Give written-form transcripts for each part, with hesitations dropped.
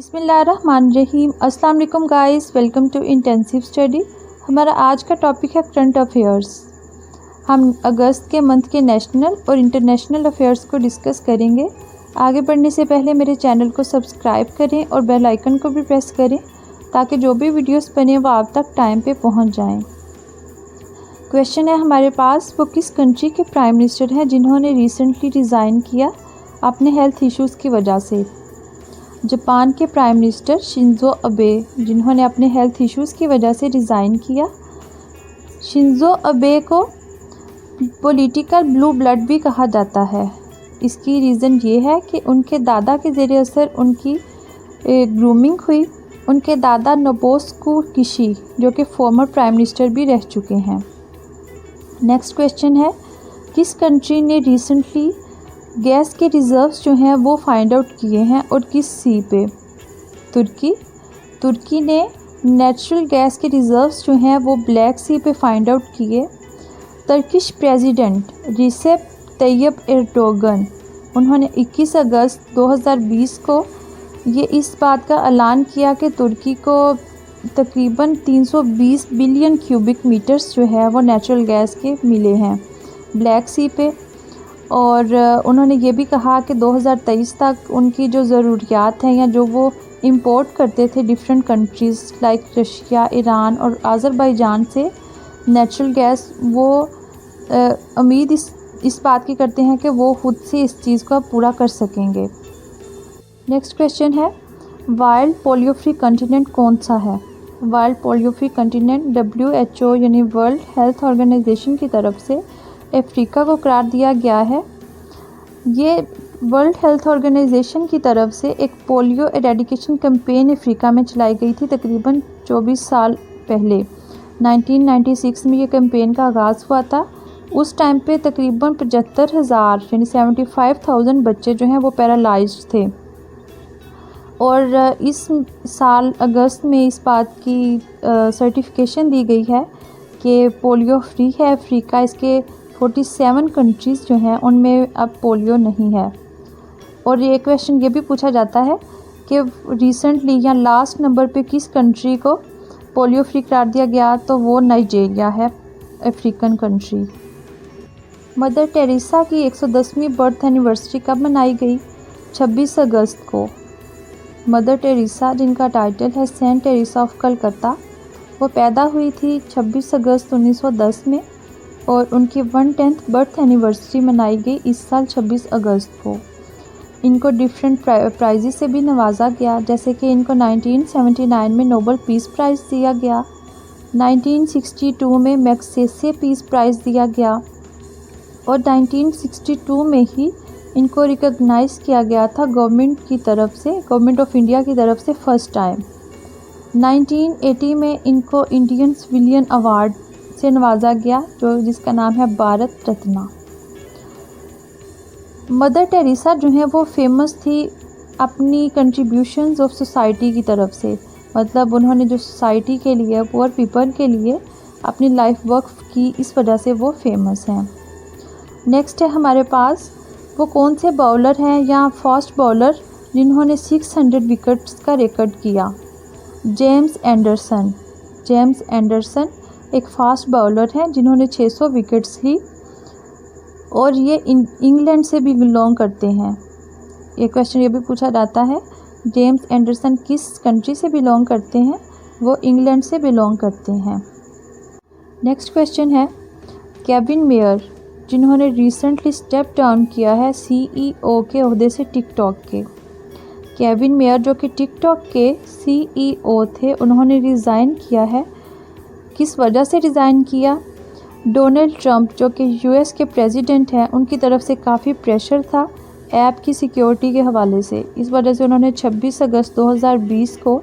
बिस्मिल्लाहिर्रहमानिर्रहीम। अस्सलाम वालेकुम guys, welcome to intensive study. हमारा आज का टॉपिक है करंट अफेयर्स। हम अगस्त के मंथ के नेशनल और इंटरनेशनल अफेयर्स को डिस्कस करेंगे। आगे बढ़ने से पहले मेरे चैनल को सब्सक्राइब करें और बेल आइकन को भी प्रेस करें ताकि जो भी वीडियोस बने वो आप तक टाइम पे पहुंच जाएं। क्वेश्चन है हमारे पास, वो किस कंट्री के प्राइम मिनिस्टर हैं जिन्होंने रिसेंटली रिज़ाइन किया अपने हेल्थ इश्यूज़ की वजह से? जापान के प्राइम मिनिस्टर शिंजो अबे, जिन्होंने अपने हेल्थ इश्यूज़ की वजह से रिज़ाइन किया। शिंजो अबे को पॉलिटिकल ब्लू ब्लड भी कहा जाता है। इसकी रीज़न ये है कि उनके दादा के ज़रिए असर उनकी ग्रूमिंग हुई। उनके दादा नोबुसुके किशी जो कि फॉर्मर प्राइम मिनिस्टर भी रह चुके हैं। नेक्स्ट क्वेश्चन है, किस कंट्री ने रिसेंटली गैस के रिज़र्व्स जो हैं वो फाइंड आउट किए हैं और किस सी पे? तुर्की ने नेचुरल गैस के रिज़र्व्स जो हैं वो ब्लैक सी पे फाइंड आउट किए। तुर्किश प्रेसिडेंट रिसेप तैयब एर्दोगन, उन्होंने 21 अगस्त 2020 को ये इस बात का ऐलान किया कि तुर्की को तकरीबन 320 बिलियन क्यूबिक मीटर्स जो है वो नेचुरल गैस के मिले हैं ब्लैक सी पे। और उन्होंने ये भी कहा कि 2023 तक उनकी जो ज़रूरियात हैं या जो वो इंपोर्ट करते थे different countries like Russia, Iran और अज़रबैजान से नेचुरल गैस, वो उम्मीद इस बात की करते हैं कि वो खुद से इस चीज़ को पूरा कर सकेंगे। नेक्स्ट क्वेश्चन है, वाइल्ड पोलियो फ्री कंटिनेंट कौन सा है? Wild polio free continent WHO यानी वर्ल्ड हेल्थ ऑर्गेनाइजेशन की तरफ से अफ्रीका को करार दिया गया है। ये वर्ल्ड हेल्थ ऑर्गेनाइजेशन की तरफ से एक पोलियो एरेडिकेशन कैंपेन अफ्रीका में चलाई गई थी तकरीबन 24 साल पहले। 1996 में ये कैंपेन का आगाज़ हुआ था। उस टाइम पे तकरीबन 75,000 यानी 75,000 बच्चे जो हैं वो पैरालाइज्ड थे। और इस साल अगस्त में इस बात की सर्टिफिकेशन दी गई है कि पोलियो फ्री है अफ्रीका। इसके 47 कंट्रीज़ जो हैं उनमें अब पोलियो नहीं है। और ये क्वेश्चन ये भी पूछा जाता है कि रिसेंटली या लास्ट नंबर पे किस कंट्री को पोलियो फ्री करार दिया गया, तो वो नाइजीरिया है, अफ्रीकन कंट्री। मदर टेरेसा की 110वीं बर्थ एनिवर्सरी कब मनाई गई? 26 अगस्त को। मदर टेरेसा, जिनका टाइटल है सेंट टेरेसा ऑफ कलकत्ता, वो पैदा हुई थी 26 अगस्त 1910 में और उनकी 110th बर्थ एनिवर्सरी मनाई गई इस साल 26 अगस्त को। इनको डिफरेंट प्राइज़ से भी नवाजा गया, जैसे कि इनको 1979 में नोबेल पीस प्राइज़ दिया गया, 1962 में मैग्सेसे पीस प्राइज़ दिया गया और 1962 में ही इनको रिकॉग्नाइज़ किया गया था गवर्नमेंट की तरफ से, गवर्नमेंट ऑफ इंडिया की तरफ से फ़र्स्ट टाइम। 1980 में इनको इंडियन सिविलियन अवार्ड से नवाजा गया जिसका नाम है भारत रत्न। मदर टेरेसा जो है वो फेमस थी अपनी कंट्रीब्यूशंस ऑफ सोसाइटी की तरफ से, मतलब उन्होंने जो सोसाइटी के लिए, पुअर पीपल के लिए अपनी लाइफ वर्क की, इस वजह से वो फेमस हैं। नेक्स्ट है हमारे पास, वो कौन से बॉलर हैं या फास्ट बॉलर जिन्होंने 600 विकेट्स का रिकॉर्ड किया? जेम्स एंडरसन एक फास्ट बॉलर हैं जिन्होंने 600 विकेट्स ली और ये इंग्लैंड से भी बिलोंग करते हैं। ये क्वेश्चन ये भी पूछा जाता है, जेम्स एंडरसन किस कंट्री से बिलोंग करते हैं? वो इंग्लैंड से बिलोंग करते हैं। नेक्स्ट क्वेश्चन है, केविन मेयर, जिन्होंने रिसेंटली स्टेप डाउन किया है CEO के ओहदे से टिकटॉक के। केविन मेयर जो कि टिकटॉक के CEO थे, उन्होंने रिज़ाइन किया है। किस वजह से रिज़ाइन किया? डोनाल्ड ट्रंप जो कि US के प्रेसिडेंट हैं, उनकी तरफ से काफ़ी प्रेशर था ऐप की सिक्योरिटी के हवाले से। इस वजह से उन्होंने 26 अगस्त 2020 को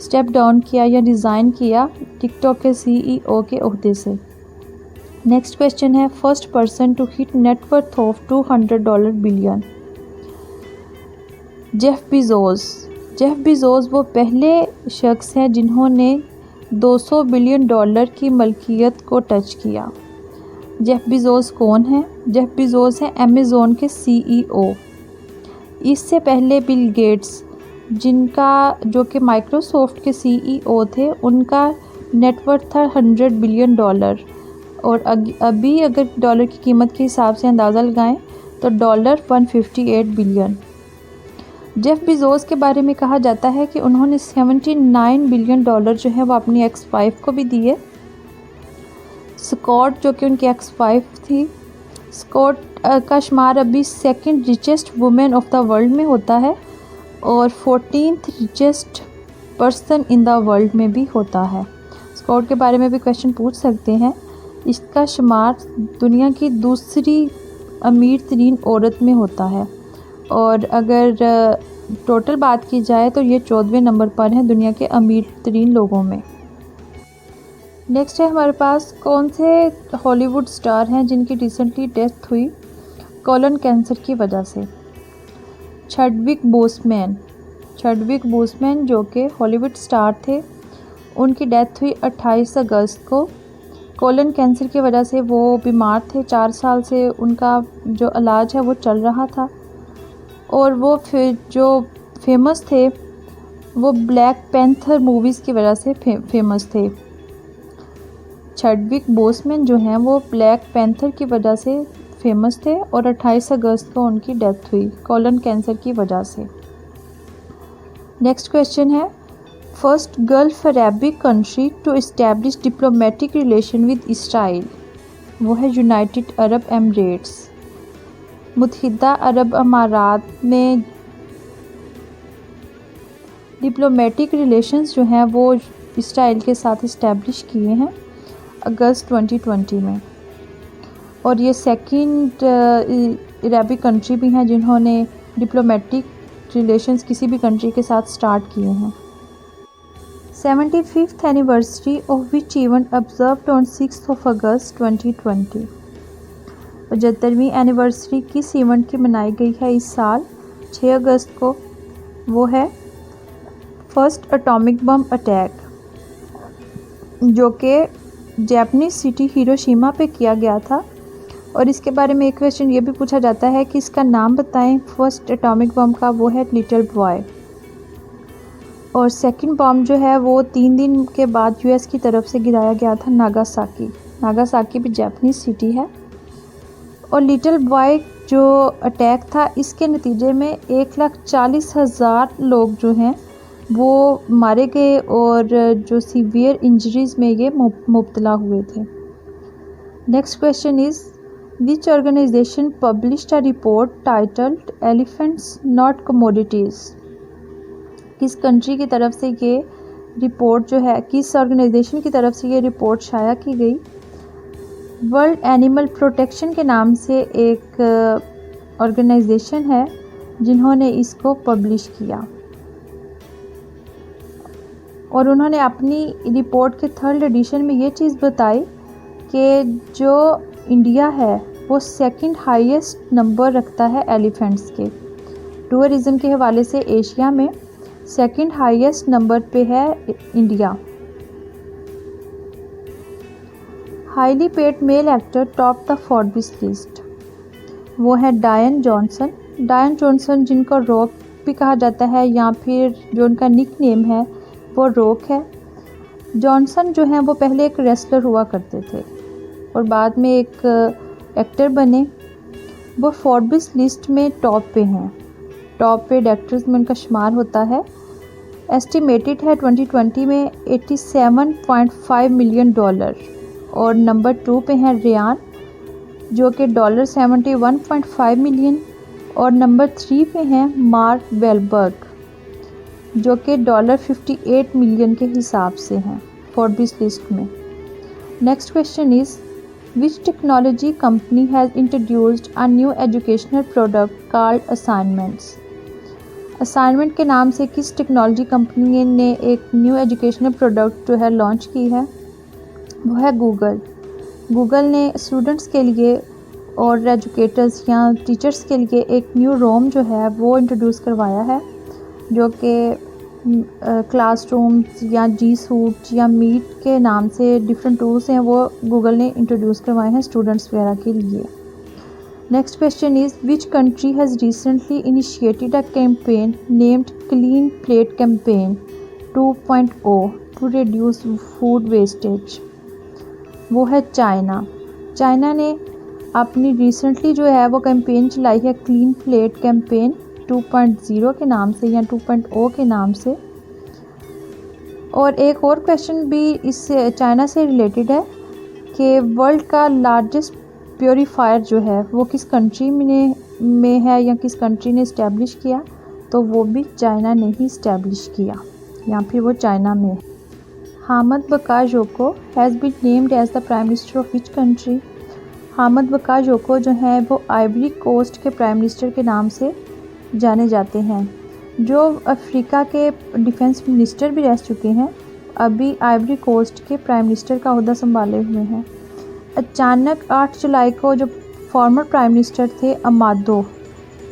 स्टेप डाउन किया या रिज़ाइन किया टिकटॉक के CEO के ओहदे से। नेक्स्ट क्वेश्चन है, first person to hit net worth of $200 billion? Jeff Bezos वो पहले शख्स हैं जिन्होंने $200 बिलियन की मलकियत को टच किया। जेफ बेज़ोस कौन है? जेफ बेज़ोस है अमेज़ॉन के CEO। इससे पहले बिल गेट्स जिनका जो कि माइक्रोसॉफ्ट के सीईओ थे, उनका नेटवर्थ था $100 बिलियन। और अभी अगर डॉलर की कीमत के हिसाब से अंदाज़ा लगाएं तो $158 बिलियन। जेफ बेजोस के बारे में कहा जाता है कि उन्होंने $79 बिलियन जो है वो अपनी एक्स वाइफ को भी दिए। स्कॉट जो कि उनकी एक्स वाइफ थी, स्कॉट का शुमार अभी second richest women of the world में होता है और 14th richest person in the world में भी होता है। स्कॉट के बारे में भी क्वेश्चन पूछ सकते हैं। इसका शुमार दुनिया की दूसरी अमीर तरीन औरत में होता है और अगर टोटल बात की जाए तो ये 14वें नंबर पर है दुनिया के अमीर तरीन लोगों में। नेक्स्ट है हमारे पास, कौन से हॉलीवुड स्टार हैं जिनकी रिसेंटली डेथ हुई कोलन कैंसर की वजह से? चैडविक बोसमैन जो कि हॉलीवुड स्टार थे, उनकी डेथ हुई 28 अगस्त को कोलन कैंसर की वजह से। वो बीमार थे, 4 साल से उनका जो इलाज है वो चल रहा था और वो फिर जो फेमस थे वो ब्लैक पैंथर मूवीज़ की वजह से फेमस थे। चैडविक बोसमैन जो हैं वो ब्लैक पैंथर की वजह से फेमस थे और 28 अगस्त को उनकी डेथ हुई कोलन कैंसर की वजह से। नेक्स्ट क्वेश्चन है, first gulf Arabic country to establish diplomatic relation with Israel, वो है यूनाइटेड अरब एमिरेट्स। मुत्तहिदा अरब अमारात में डिप्लोमेटिक रिलेशंस जो हैं वो इसराइल के साथ इस्टेब्लिश किए हैं अगस्त 2020 में और ये सेकंड अरबिक कंट्री भी हैं जिन्होंने डिप्लोमेटिक रिलेशंस किसी भी कंट्री के साथ स्टार्ट किए हैं। 75th anniversary of which event observed on 6 अगस्त 2020, 75वीं एनिवर्सरी किस इवेंट की मनाई गई है इस साल 6 अगस्त को? वो है फर्स्ट एटॉमिक बम अटैक जो कि जापानीज सिटी हिरोशिमा पे किया गया था। और इसके बारे में एक क्वेश्चन ये भी पूछा जाता है कि इसका नाम बताएं फर्स्ट एटॉमिक बम का, वो है लिटिल बॉय। और सेकंड बम जो है वो 3 दिन के बाद यूएस की तरफ से गिराया गया था नागासाकी भी जापानीज सिटी है। और लिटिल बॉय जो अटैक था इसके नतीजे में 1,40,000 लोग जो हैं वो मारे गए और जो सीवियर इंजरीज में ये मुब्तला हुए थे। Next question is which organisation published a report titled elephants not commodities, किस कंट्री की तरफ से ये रिपोर्ट जो है, किस ऑर्गेनाइजेशन की तरफ से ये रिपोर्ट शाया की गई? वर्ल्ड एनिमल प्रोटेक्शन के नाम से एक ऑर्गेनाइजेशन है जिन्होंने इसको पब्लिश किया और उन्होंने अपनी रिपोर्ट के 3rd एडिशन में ये चीज़ बताई कि जो इंडिया है वो सेकंड हाईएस्ट नंबर रखता है एलिफेंट्स के। टूरिज़म के हवाले से एशिया में सेकंड हाईएस्ट नंबर पे है India. Highly paid male actor top the Forbes list, वो है डायन जॉनसन जिनको रॉक भी कहा जाता है या फिर जो उनका निक नेम है वो रॉक है। जॉनसन जो हैं वो पहले एक रेसलर हुआ करते थे और बाद में एक एक्टर बने। वो फोर्ब्स लिस्ट में टॉप पेड एक्टर्स में उनका शुमार होता है। एस्टिमेटेड है 2020 में $87.5 मिलियन और नंबर 2 पे हैं रियान जो कि $71.5 मिलियन और नंबर 3 पे हैं मार्क वेलबर्ग जो कि $58 मिलियन के हिसाब से हैं फोर्ब्स लिस्ट में। Next question is which technology company has introduced a new educational product called assignments, assignment के नाम से किस टेक्नोलॉजी कंपनी ने एक न्यू एजुकेशनल प्रोडक्ट जो है लॉन्च की है? वो है गूगल ने स्टूडेंट्स के लिए और एजुकेटर्स या टीचर्स के लिए एक न्यू रोम जो है वो इंट्रोड्यूस करवाया है जो कि क्लासरूम्स या जी सूट या मीट के नाम से डिफरेंट टूल्स हैं वो गूगल ने इंट्रोड्यूस करवाए हैं स्टूडेंट्स वगैरह के लिए। Next question is, which country has recently initiated a campaign named Clean Plate Campaign 2.0 to reduce food wastage? वो है चाइना। चाइना ने अपनी रिसेंटली जो है वो कैंपेन चलाई है क्लीन प्लेट कैंपेन 2.0 के नाम से या 2.0 के नाम से। और एक और क्वेश्चन भी इससे चाइना से रिलेटेड है कि वर्ल्ड का लार्जेस्ट प्योरीफायर जो है वो किस कंट्री में है या किस कंट्री ने इस्टेब्लिश किया, तो वो भी चाइना ने ही इस्टेब्लिश किया या फिर वो चाइना में। Hamed Bakayoko has been named as the prime minister of which country? Hamed Bakayoko जो हैं वो आइवरी कोस्ट के प्राइम मिनिस्टर के नाम से जाने जाते हैं, जो अफ्रीका के डिफेंस मिनिस्टर भी रह चुके हैं, अभी आइवरी कोस्ट के प्राइम मिनिस्टर का ओहदा संभाले हुए हैं। अचानक 8 जुलाई को जो फॉर्मर प्राइम मिनिस्टर थे अमादो,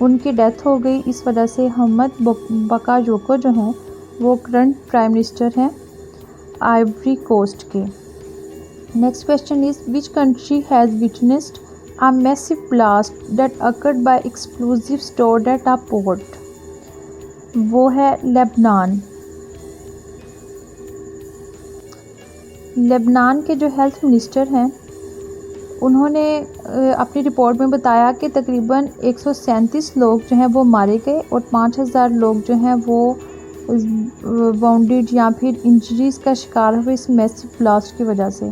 उनकी डेथ हो गई। इस वजह से हामद बकायोको जो हैं वो करंट प्राइम मिनिस्टर हैं आइवरी कोस्ट के। Next question is, which country has witnessed a massive blast that occurred by explosive stored at a port? वो है लेबनान। लेबनान के जो हेल्थ मिनिस्टर हैं उन्होंने अपनी रिपोर्ट में बताया कि तकरीबन 137 लोग जो हैं वो मारे गए और 5000 लोग जो हैं वो वाउंडेड या फिर इंजरीज़ का शिकार हुए इस मैसिव ब्लास्ट की वजह से।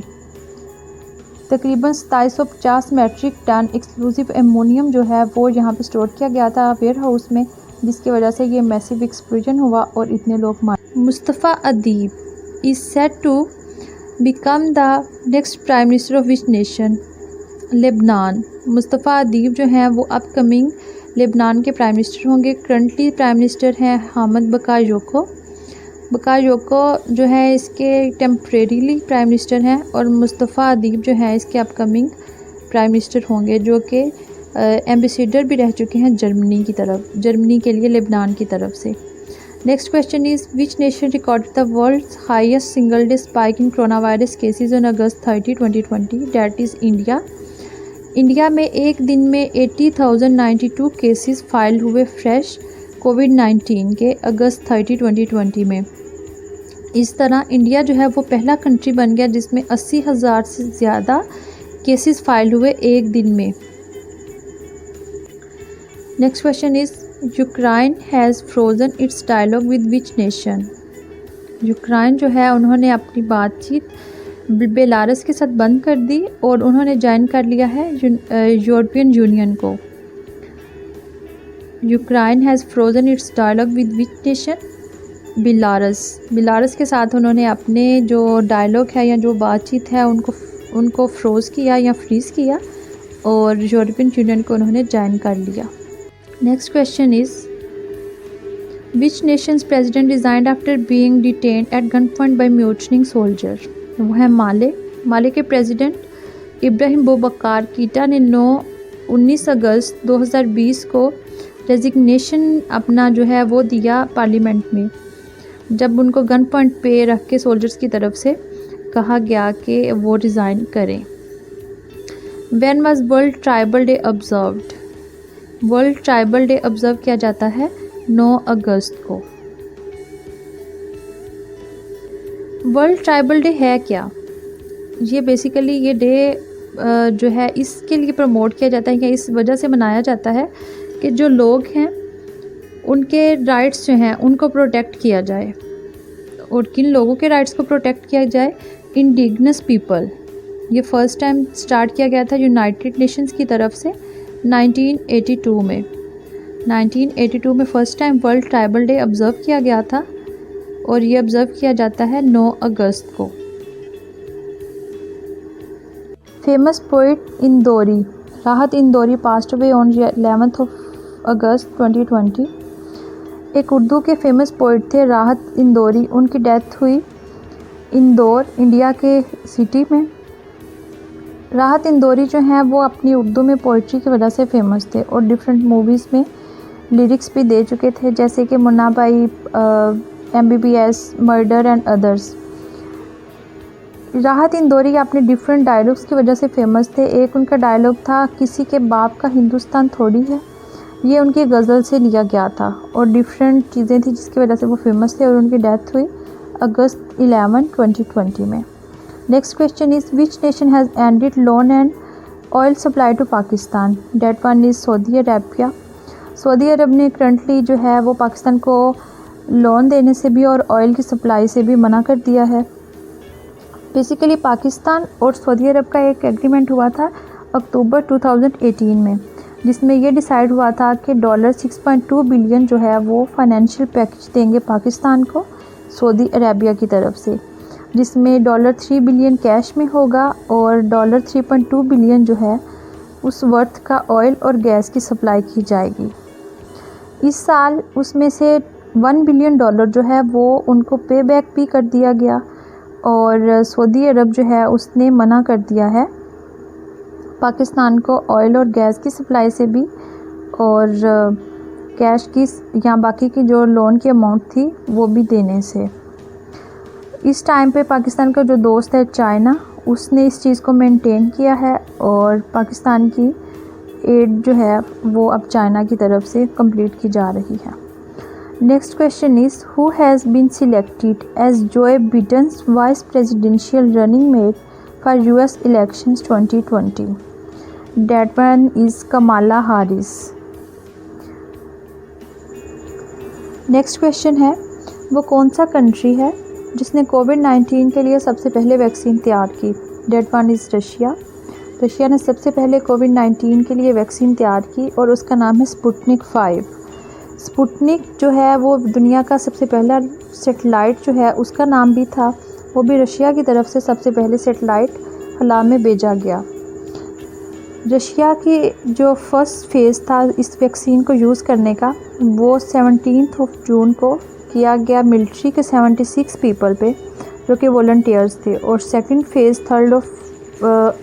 तकरीबन 2750 मेट्रिक टन एक्सप्लोजिव एमोनियम जो है वो यहाँ पे स्टोर किया गया था वेयर हाउस में, जिसकी वजह से ये मैसिव एक्सप्लोजन हुआ और इतने लोग मारे। Mustapha Adib is set to become the next prime minister of which nation? Lebanon. Mustapha Adib जो हैं वो अपकमिंग लेबनान के प्राइम मिनिस्टर होंगे। करंटली प्राइम मिनिस्टर हैं हामद बकायोको। बकायोको जो है इसके टेम्परेरीली प्राइम मिनिस्टर हैं और मुस्तफ़ा अदीब जो हैं इसके अपकमिंग प्राइम मिनिस्टर होंगे, जो कि एम्बेसडर भी रह चुके हैं जर्मनी के लिए लेबनान की तरफ से। Next question is, which nation recorded the world's highest single day spike in corona virus cases on August 30, 2020? That is India. India में एक दिन में 80,092 केसेस फाइल हुए फ्रेश कोविड-19 के अगस्त 30, 2020 में। इस तरह इंडिया जो है वो पहला कंट्री बन गया जिसमें 80,000 से ज़्यादा केसेस फाइल हुए एक दिन में। Next question is, Ukraine has frozen its dialogue with which nation? Ukraine जो है उन्होंने अपनी बातचीत बेलारस के साथ बंद कर दी और उन्होंने ज्वाइन कर लिया है यूरोपियन यूनियन को। Ukraine has frozen its dialogue with which nation? Belarus के साथ उन्होंने अपने जो डायलॉग है या जो बातचीत है उनको फ्रोज़ किया या फ्रीज़ किया और यूरोपियन यूनियन को उन्होंने ज्वाइन कर लिया। Next question is, which nation's president resigned after being detained at gun point by mutinying soldier? वो है माले के प्रेसिडेंट इब्राहिम बoubacar कीटा ने 19 अगस्त 2020 को रेजिग्नेशन अपना जो है वो दिया पार्लियामेंट में, जब उनको गन पॉइंट पे रख के सोल्जर्स की तरफ से कहा गया कि वो रिज़ाइन करें। When was world tribal day observed? World tribal day observe किया जाता है 9 अगस्त को। वर्ल्ड ट्राइबल डे है क्या? ये बेसिकली ये डे जो है इसके लिए प्रमोट किया जाता है या इस वजह से मनाया जाता है कि जो लोग हैं उनके राइट्स जो हैं उनको प्रोटेक्ट किया जाए। और किन लोगों के राइट्स को प्रोटेक्ट किया जाए? Indigenous people. ये फ़र्स्ट टाइम स्टार्ट किया गया था यूनाइटेड नेशंस की तरफ से 1982 में। 1982 में first time world tribal day observe किया गया था और ये ऑब्ज़र्व किया जाता है 9 अगस्त को। फेमस पोइट इंदौरी राहत इंदौरी पास्ट अवे ऑन 11 अगस्त 2020। एक उर्दू के फेमस पोइट थे राहत इंदौरी, उनकी डेथ हुई इंदौर इंडिया के सिटी में। राहत इंदौरी जो हैं वो अपनी उर्दू में पोइट्री की वजह से फेमस थे और डिफरेंट मूवीज़ में लिरिक्स भी दे चुके थे, जैसे कि मुन्ना भाई, MBBS, मर्डर एंड अदर्स। राहत इंदौरी अपने डिफरेंट डायलॉग्स की वजह से फेमस थे। एक उनका डायलॉग था, किसी के बाप का हिंदुस्तान थोड़ी है। ये उनकी गज़ल से लिया गया था और डिफरेंट चीज़ें थी जिसकी वजह से वो फेमस थे और उनकी डेथ हुई अगस्त 11, 2020 में। Next question is which nation has ended loan and oil supply to Pakistan? That one is Saudi Arabia. Saudi Arab ने करंटली जो है वो पाकिस्तान को लोन देने से भी और ऑयल की सप्लाई से भी मना कर दिया है। बेसिकली पाकिस्तान और सऊदी अरब का एक एग्रीमेंट हुआ था अक्टूबर 2018 में, जिसमें ये डिसाइड हुआ था कि $6.2 बिलियन जो है वो फाइनेंशियल पैकेज देंगे पाकिस्तान को सऊदी अरेबिया की तरफ से, जिसमें $3 बिलियन कैश में होगा और $3.2 बिलियन जो है उस वर्थ का ऑयल और गैस की सप्लाई की जाएगी। इस साल उसमें से $1 बिलियन जो है वो उनको पे बैक भी कर दिया गया और सऊदी अरब जो है उसने मना कर दिया है पाकिस्तान को ऑयल और गैस की सप्लाई से भी और कैश की या बाकी की जो लोन की अमाउंट थी वो भी देने से। इस टाइम पे पाकिस्तान का जो दोस्त है चाइना, उसने इस चीज़ को मेंटेन किया है और पाकिस्तान की एड जो है वो अब चाइना की तरफ से कंप्लीट की जा रही है। Next question is who has been selected as Joe Biden's vice presidential running mate for US elections 2020? That one is Kamala Harris. Next question है वो कौन सा कंट्री है जिसने कोविड-19 के लिए सबसे पहले वैक्सीन तैयार की? That one is Russia. Russia ने सबसे पहले कोविड-19 के लिए वैक्सीन तैयार की और उसका नाम है स्पुतनिक 5। स्पुतनिक जो है वो दुनिया का सबसे पहला सेटेलाइट जो है उसका नाम भी था, वो भी रशिया की तरफ से सबसे पहले सेटेलाइट खला में भेजा गया। रशिया की जो फर्स्ट फेज़ था इस वैक्सीन को यूज़ करने का वो 17 जून को किया गया मिलिट्री के 76 पीपल पे जो कि वॉलंटियर्स थे और सेकंड फेज़ 3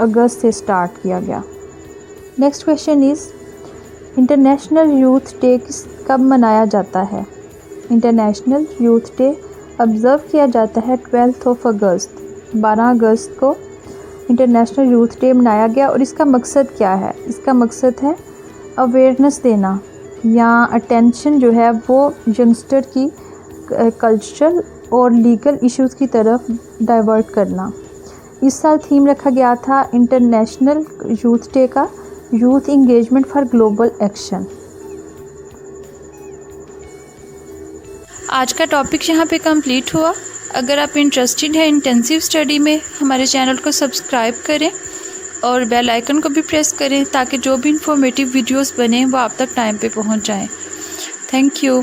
अगस्त से स्टार्ट किया गया। Next question is international youth day कब मनाया जाता है? इंटरनेशनल यूथ डे ऑब्ज़र्व किया जाता है 12 अगस्त। 12 अगस्त को इंटरनेशनल यूथ डे मनाया गया और इसका मकसद क्या है? इसका मकसद है अवेयरनेस देना या अटेंशन जो है वो यंगस्टर की कल्चरल और लीगल इश्यूज़ की तरफ डाइवर्ट करना। इस साल थीम रखा गया था इंटरनेशनल यूथ डे का youth engagement for global action. आज का टॉपिक यहाँ पे कंप्लीट हुआ। अगर आप इंटरेस्टेड हैं इंटेंसिव स्टडी में, हमारे चैनल को सब्सक्राइब करें और बेल आइकन को भी प्रेस करें ताकि जो भी इंफॉर्मेटिव वीडियोस बने वो आप तक टाइम पे पहुँच जाएं। Thank you.